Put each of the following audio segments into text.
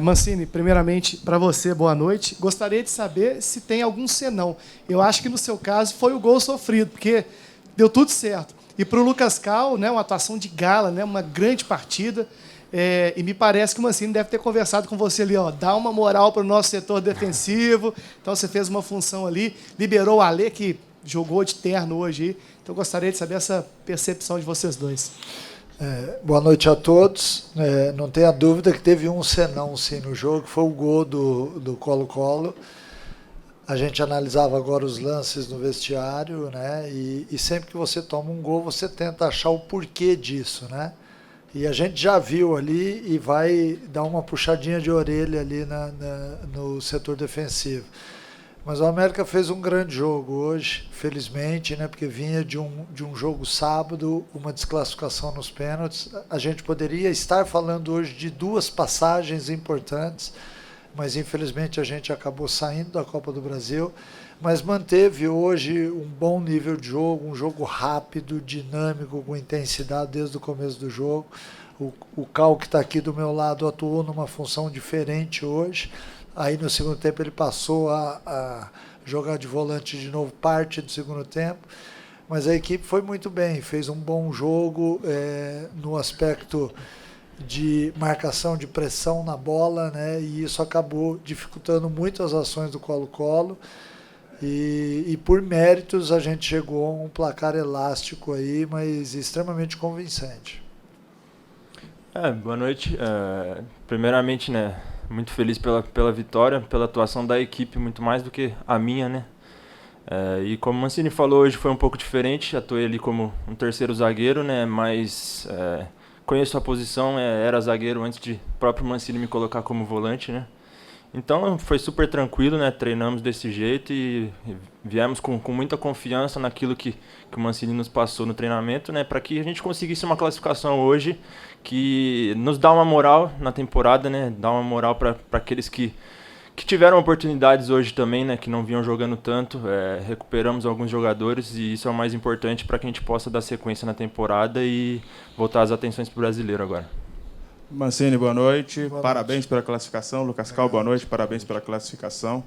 Mancini, primeiramente, para você, boa noite. Gostaria de saber se tem algum senão. Eu acho que no seu caso foi o gol sofrido, porque deu tudo certo. E para o Lucas Cal, né, uma atuação de gala, né, uma grande partida. E me parece que o Mancini deve ter conversado com você ali, ó, dá uma moral para o nosso setor defensivo. Então você fez uma função ali, liberou o Alê, que jogou de terno hoje. Então gostaria de saber essa percepção de vocês dois. Boa noite a todos. Não tenha dúvida que teve um senão sim no jogo, que foi o gol do Colo-Colo. A gente analisava agora os lances no vestiário, né? E sempre que você toma um gol, você tenta achar o porquê disso, né? E a gente já viu ali e vai dar uma puxadinha de orelha ali no setor defensivo. Mas o América fez um grande jogo hoje, felizmente, né, porque vinha de um jogo sábado, uma desclassificação nos pênaltis. A gente poderia estar falando hoje de duas passagens importantes, mas infelizmente a gente acabou saindo da Copa do Brasil, mas manteve hoje um bom nível de jogo, um jogo rápido, dinâmico, com intensidade desde o começo do jogo. O Cal, que está aqui do meu lado, atuou numa função diferente hoje. Aí no segundo tempo ele passou a jogar de volante de novo, parte do segundo tempo. Mas a equipe foi muito bem, fez um bom jogo no aspecto de marcação, de pressão na bola, né? E isso acabou dificultando muito as ações do Colo-Colo. E por méritos a gente chegou a um placar elástico aí, mas extremamente convincente. Boa noite. Primeiramente, né, muito feliz pela vitória, pela atuação da equipe, muito mais do que a minha, né? E como o Mancini falou, hoje foi um pouco diferente. Atuei ali como um terceiro zagueiro, né? Mas conheço a posição, era zagueiro antes de o próprio Mancini me colocar como volante, né? Então foi super tranquilo, né? Treinamos desse jeito e viemos com muita confiança naquilo que o Mancini nos passou no treinamento, né? Para que a gente conseguisse uma classificação hoje que nos dá uma moral na temporada, né? Dá uma moral para aqueles que tiveram oportunidades hoje também, né? Que não vinham jogando tanto. Recuperamos alguns jogadores e isso é o mais importante para que a gente possa dar sequência na temporada e voltar as atenções para o brasileiro agora. Mancini, boa noite. Parabéns pela classificação. Lucas Cal, boa noite. Parabéns pela classificação.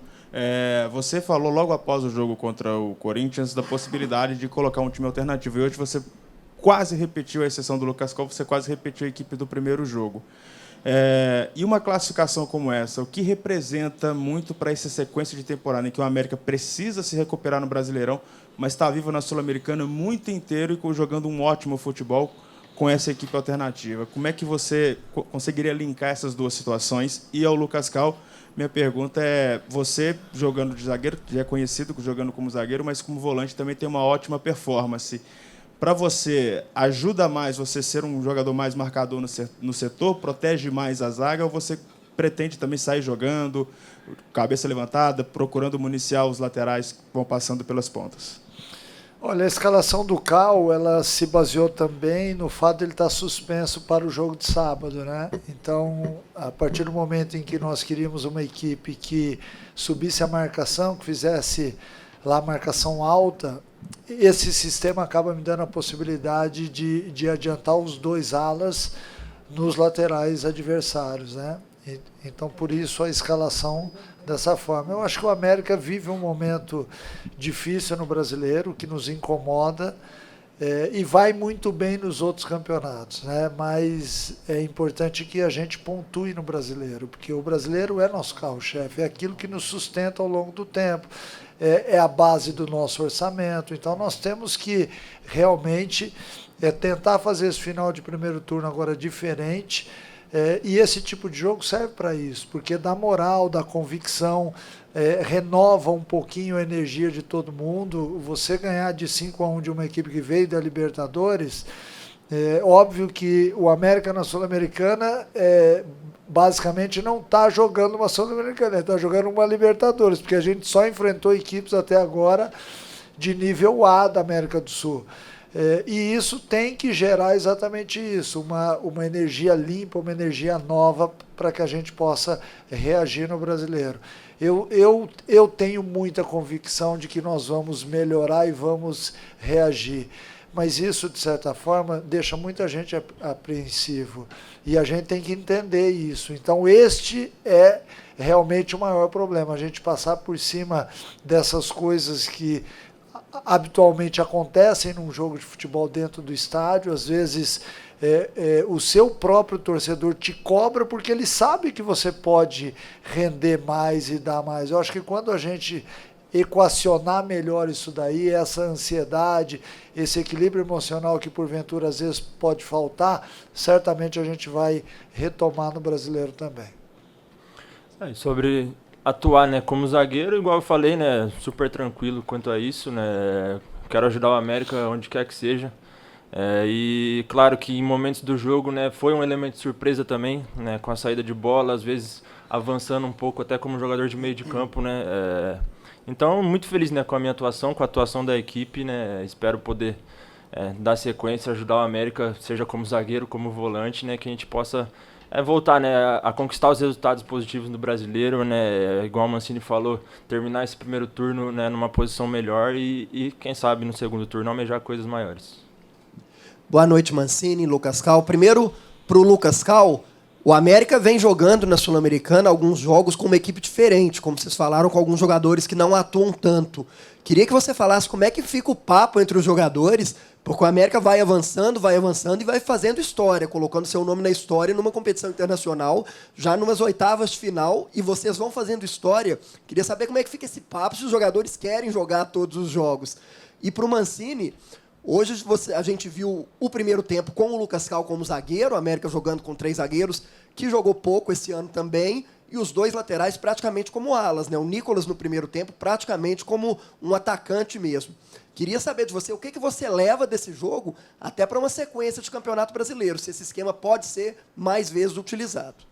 Você falou logo após o jogo contra o Corinthians da possibilidade de colocar um time alternativo. E hoje você quase repetiu, a exceção do Lucas Cal, você quase repetiu a equipe do primeiro jogo. E uma classificação como essa, o que representa muito para essa sequência de temporada em que o América precisa se recuperar no Brasileirão, mas está vivo na Sul-Americana muito inteiro e jogando um ótimo futebol com essa equipe alternativa. Como é que você conseguiria linkar essas duas situações? E ao Lucas Cal, minha pergunta é, você jogando de zagueiro, já é conhecido jogando como zagueiro, mas como volante também tem uma ótima performance. Para você, ajuda mais você ser um jogador mais marcador no setor, protege mais a zaga, ou você pretende também sair jogando, cabeça levantada, procurando municiar os laterais que vão passando pelas pontas? Olha, a escalação do Cal, ela se baseou também no fato de ele estar suspenso para o jogo de sábado, né? Então, a partir do momento em que nós queríamos uma equipe que subisse a marcação, que fizesse lá a marcação alta, esse sistema acaba me dando a possibilidade de adiantar os dois alas nos laterais adversários, né? Então, por isso, a escalação dessa forma. Eu acho que o América vive um momento difícil no Brasileiro, que nos incomoda, e vai muito bem nos outros campeonatos, né? Mas é importante que a gente pontue no Brasileiro, porque o Brasileiro é nosso carro-chefe, é aquilo que nos sustenta ao longo do tempo, é a base do nosso orçamento. Então, nós temos que realmente tentar fazer esse final de primeiro turno agora diferente. E esse tipo de jogo serve para isso, porque dá moral, dá convicção, renova um pouquinho a energia de todo mundo. Você ganhar de 5-1 de uma equipe que veio da Libertadores, óbvio que o América na Sul-Americana basicamente não está jogando uma Sul-Americana, está jogando uma Libertadores, porque a gente só enfrentou equipes até agora de nível A da América do Sul. E isso tem que gerar exatamente isso, uma energia limpa, uma energia nova para que a gente possa reagir no Brasileiro. Eu tenho muita convicção de que nós vamos melhorar e vamos reagir, mas isso, de certa forma, deixa muita gente apreensivo. E a gente tem que entender isso. Então, este é realmente o maior problema, a gente passar por cima dessas coisas que habitualmente acontecem num jogo de futebol dentro do estádio. Às vezes o seu próprio torcedor te cobra porque ele sabe que você pode render mais e dar mais. Eu acho que quando a gente equacionar melhor isso daí, essa ansiedade, esse equilíbrio emocional que porventura às vezes pode faltar, certamente a gente vai retomar no brasileiro também. Sobre atuar, né, como zagueiro, igual eu falei, né, super tranquilo quanto a isso, né, quero ajudar o América onde quer que seja. E claro que em momentos do jogo, né, foi um elemento de surpresa também, né, com a saída de bola, às vezes avançando um pouco até como jogador de meio de campo, né. Então, muito feliz, né, com a minha atuação, com a atuação da equipe, né, espero poder dar sequência, ajudar o América, seja como zagueiro, como volante, né, que a gente possa voltar, né, a conquistar os resultados positivos no brasileiro, né, igual o Mancini falou, terminar esse primeiro turno, né, numa posição melhor e quem sabe no segundo turno almejar coisas maiores. Boa noite, Mancini, Lucas Cal. Primeiro, para o Lucas Cal, o América vem jogando na Sul-Americana alguns jogos com uma equipe diferente, como vocês falaram, com alguns jogadores que não atuam tanto. Queria que você falasse como é que fica o papo entre os jogadores, porque o América vai avançando e vai fazendo história, colocando seu nome na história numa competição internacional, já numas oitavas de final, e vocês vão fazendo história. Queria saber como é que fica esse papo, se os jogadores querem jogar todos os jogos. E para o Mancini, hoje a gente viu o primeiro tempo com o Lucas Cal como zagueiro, o América jogando com 3 zagueiros, que jogou pouco esse ano também, e os 2 laterais praticamente como alas, né? O Nicolas no primeiro tempo praticamente como um atacante mesmo. Queria saber de você o que você leva desse jogo até para uma sequência de campeonato brasileiro, se esse esquema pode ser mais vezes utilizado.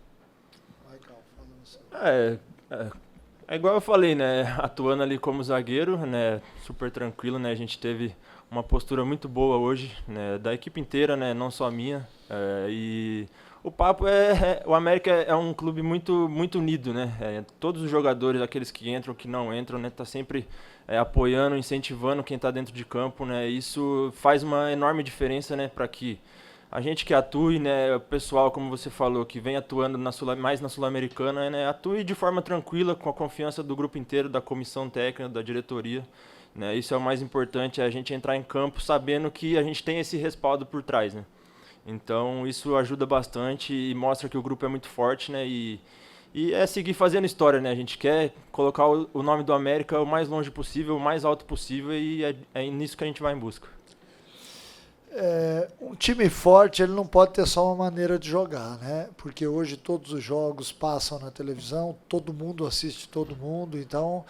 É igual eu falei, né, atuando ali como zagueiro, né, super tranquilo, né, a gente teve uma postura muito boa hoje, né, da equipe inteira, né, não só a minha, e o papo o América é um clube muito, muito unido, né, todos os jogadores, aqueles que entram, que não entram, né, tá sempre apoiando, incentivando quem está dentro de campo, né, isso faz uma enorme diferença, né, para que a gente que atue, né, o pessoal, como você falou, que vem atuando mais na Sul-Americana, né, atue de forma tranquila, com a confiança do grupo inteiro, da comissão técnica, da diretoria, né, isso é o mais importante, é a gente entrar em campo sabendo que a gente tem esse respaldo por trás, né. Então isso ajuda bastante e mostra que o grupo é muito forte, né, e é seguir fazendo história, né, a gente quer colocar o nome do América o mais longe possível, o mais alto possível, e é nisso que a gente vai em busca. Um time forte, ele não pode ter só uma maneira de jogar, né? Porque hoje todos os jogos passam na televisão, todo mundo assiste todo mundo, então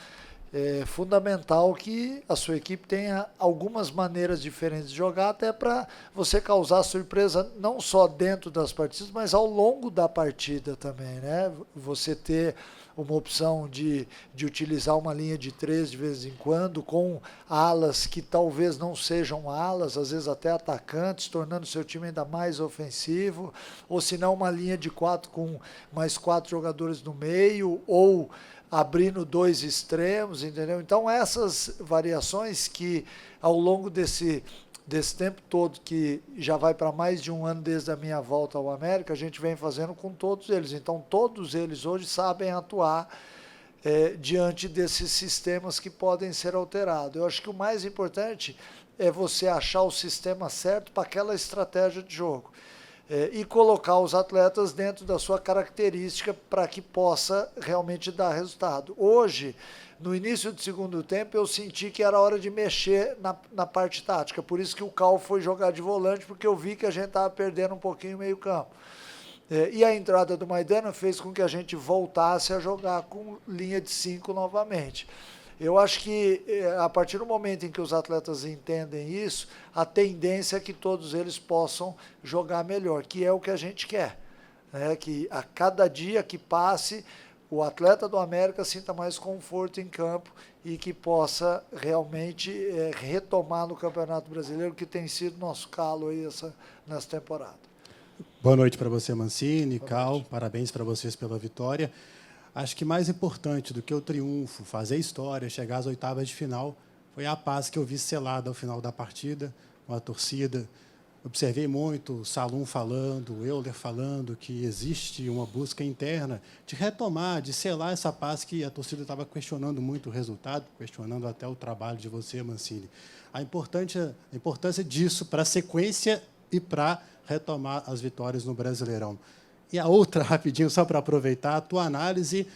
é fundamental que a sua equipe tenha algumas maneiras diferentes de jogar, até para você causar surpresa não só dentro das partidas, mas ao longo da partida também, né? Você ter uma opção de utilizar uma linha de 3 de vez em quando, com alas que talvez não sejam alas, às vezes até atacantes, tornando o seu time ainda mais ofensivo, ou se não uma linha de 4 com mais 4 jogadores no meio, ou abrindo 2 extremos, entendeu? Então essas variações que ao longo desse tempo todo, que já vai para mais de um ano desde a minha volta ao América, a gente vem fazendo com todos eles. Então todos eles hoje sabem atuar diante desses sistemas que podem ser alterados. Eu acho que o mais importante é você achar o sistema certo para aquela estratégia de jogo. E colocar os atletas dentro da sua característica para que possa realmente dar resultado. Hoje, no início do segundo tempo, eu senti que era hora de mexer na parte tática. Por isso que o Cal foi jogar de volante, porque eu vi que a gente estava perdendo um pouquinho o meio campo. E a entrada do Maidana fez com que a gente voltasse a jogar com linha de 5 novamente. Eu acho que, a partir do momento em que os atletas entendem isso, a tendência é que todos eles possam jogar melhor, que é o que a gente quer. Né? Que a cada dia que passe, o atleta do América sinta mais conforto em campo e que possa realmente retomar no Campeonato Brasileiro, que tem sido nosso calo aí nessa temporada. Boa noite para você, Mancini, Cal, parabéns para vocês pela vitória. Acho que mais importante do que o triunfo, fazer história, chegar às oitavas de final, foi a paz que eu vi selada ao final da partida. com a torcida. Observei muito o Salum falando, o Euler falando que existe uma busca interna de retomar, de selar essa paz que a torcida estava questionando muito o resultado, questionando até o trabalho de você, Mancini. A importância disso para a sequência e para retomar as vitórias no Brasileirão. E a outra, rapidinho, só para aproveitar a tua análise,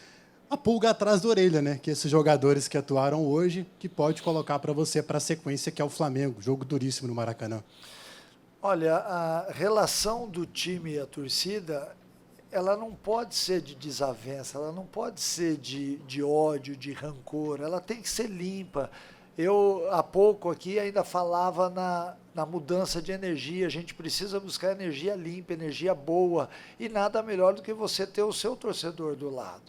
a pulga atrás da orelha, né? Que esses jogadores que atuaram hoje, que pode colocar para você para a sequência, que é o Flamengo, jogo duríssimo no Maracanã. Olha, a relação do time e a torcida, ela não pode ser de desavença, ela não pode ser de ódio, de rancor, ela tem que ser limpa. Eu, há pouco aqui, ainda falava na mudança de energia. A gente precisa buscar energia limpa, energia boa, e nada melhor do que você ter o seu torcedor do lado.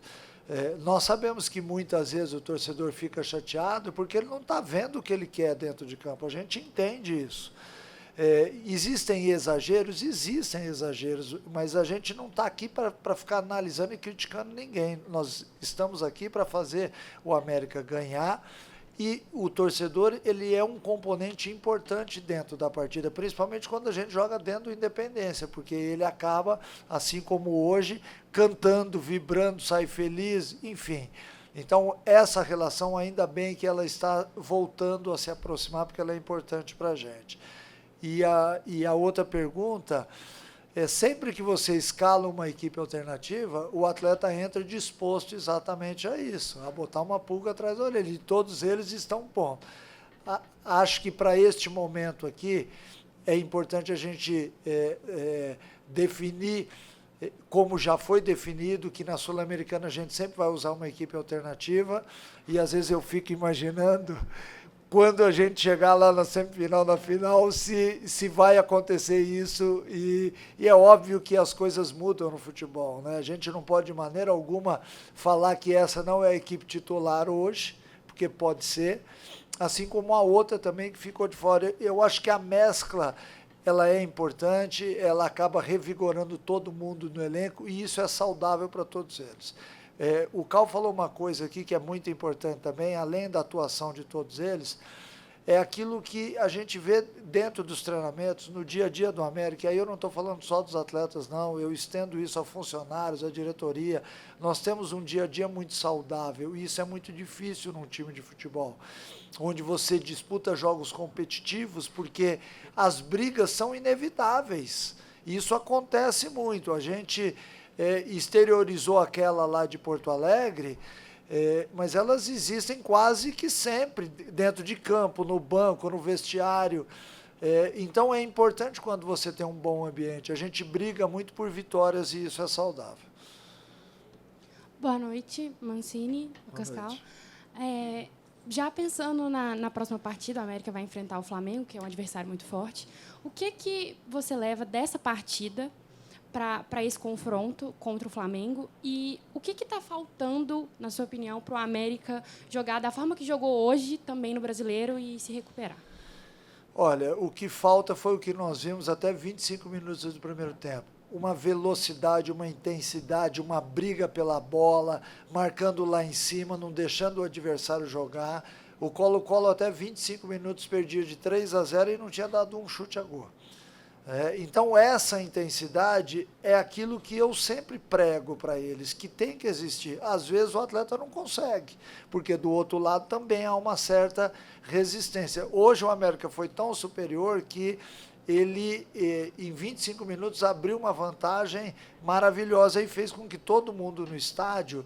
Nós sabemos que muitas vezes o torcedor fica chateado porque ele não está vendo o que ele quer dentro de campo. A gente entende isso. Existem exageros, mas a gente não está aqui para ficar analisando e criticando ninguém. Nós estamos aqui para fazer o América ganhar, e o torcedor, ele é um componente importante dentro da partida, principalmente quando a gente joga dentro do Independência, porque ele acaba, assim como hoje, cantando, vibrando, sai feliz, enfim. Então, essa relação, ainda bem que ela está voltando a se aproximar, porque ela é importante para a gente. E a outra pergunta é, sempre que você escala uma equipe alternativa, o atleta entra disposto exatamente a isso, a botar uma pulga atrás da orelha, e todos eles estão bom. Acho que para este momento aqui, é importante a gente definir, como já foi definido, que na Sul-Americana a gente sempre vai usar uma equipe alternativa, e às vezes eu fico imaginando quando a gente chegar lá na semifinal, na final, se vai acontecer isso, e é óbvio que as coisas mudam no futebol, né? A gente não pode de maneira alguma falar que essa não é a equipe titular hoje, porque pode ser, assim como a outra também que ficou de fora. Eu acho que a mescla, ela é importante, ela acaba revigorando todo mundo no elenco, e isso é saudável para todos eles. O Cal falou uma coisa aqui que é muito importante também, além da atuação de todos eles, é aquilo que a gente vê dentro dos treinamentos, no dia a dia do América. E aí eu não estou falando só dos atletas, não, eu estendo isso a funcionários, a diretoria. Nós temos um dia a dia muito saudável, e isso é muito difícil num time de futebol, onde você disputa jogos competitivos, porque as brigas são inevitáveis. Isso acontece muito. A gente exteriorizou aquela lá de Porto Alegre, mas elas existem quase que sempre, dentro de campo, no banco, no vestiário. Então é importante quando você tem um bom ambiente. A gente briga muito por vitórias, e isso é saudável. Boa noite, Mancini, Lucas Cal. Já pensando na próxima partida, a América vai enfrentar o Flamengo, que é um adversário muito forte. O que você leva dessa partida para esse confronto contra o Flamengo, e o que está faltando, na sua opinião, para o América jogar da forma que jogou hoje também no Brasileiro e se recuperar? Olha, o que falta foi o que nós vimos até 25 minutos do primeiro tempo. Uma velocidade, uma intensidade, uma briga pela bola, marcando lá em cima, não deixando o adversário jogar. O Colo-Colo até 25 minutos perdia de 3-0 e não tinha dado um chute a gol. Então, essa intensidade é aquilo que eu sempre prego para eles, que tem que existir. Às vezes o atleta não consegue, porque do outro lado também há uma certa resistência. Hoje o América foi tão superior que ele, em 25 minutos, abriu uma vantagem maravilhosa e fez com que todo mundo no estádio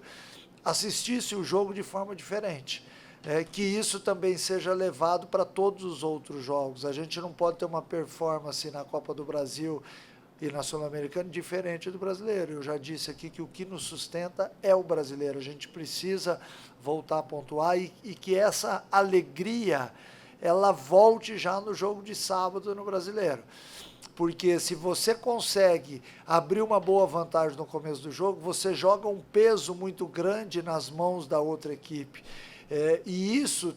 assistisse o jogo de forma diferente. Que isso também seja levado para todos os outros jogos. A gente não pode ter uma performance na Copa do Brasil e na Sul-Americana diferente do brasileiro. Eu já disse aqui que o que nos sustenta é o brasileiro. A gente precisa voltar a pontuar, e que essa alegria ela volte já no jogo de sábado no Brasileiro. Porque se você consegue abrir uma boa vantagem no começo do jogo, você joga um peso muito grande nas mãos da outra equipe. E isso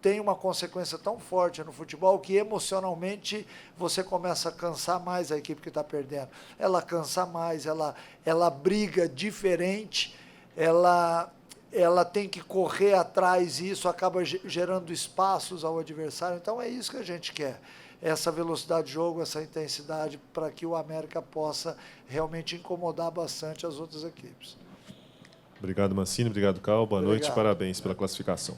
tem uma consequência tão forte no futebol que emocionalmente você começa a cansar mais a equipe que está perdendo. Ela cansa mais, ela briga diferente, ela tem que correr atrás, e isso acaba gerando espaços ao adversário. Então é isso que a gente quer. essa velocidade de jogo, essa intensidade, para que o América possa realmente incomodar bastante as outras equipes. Obrigado, Mancini. Obrigado, Cal. Boa noite. Obrigado. Parabéns pela classificação.